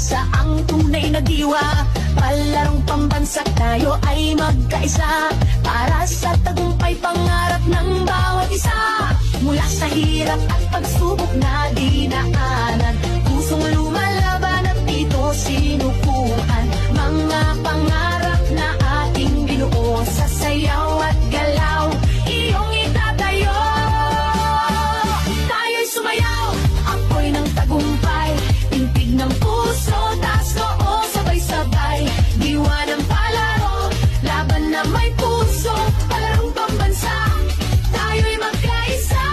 pag-asa ang tunay na diwa. Palarong pambansa, tayo ay magkaisa para sa tagumpay pangarap ng bawat isa. Mula sa hirap at pagsubok na dinaanan, pusong lumalaban at dito sinukuhan. Mga pangarap na ating binuo sa sayaw at galaw, iyong itatayo. Tayo'y sumayaw, apoy ng tagumpay, tintig ng puso, taas noo, sabay-sabay. Diwa ng palaro, laban na may puso, palarong pambansa, tayo'y magkaisa.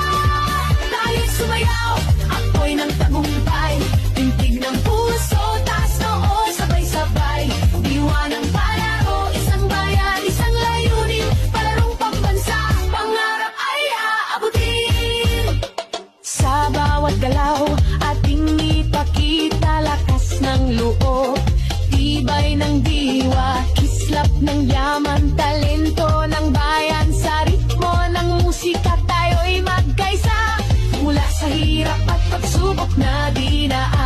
Tayo'y sumayaw, apoy ng tagumpay, tintig ng puso, taas noo, sabay-sabay. Diwa ng palaro, isang bayan, isang layunin, palarong pambansa, pangarap ay aabutin. Sa bawat galaw, ating ipakita lakas ng loob, tibay ng diwa, kislap ng yaman, talento ng bayan. Sa ritmo ng musika tayo'y magkaisa, mula sa hirap at pagsubok na dinaan.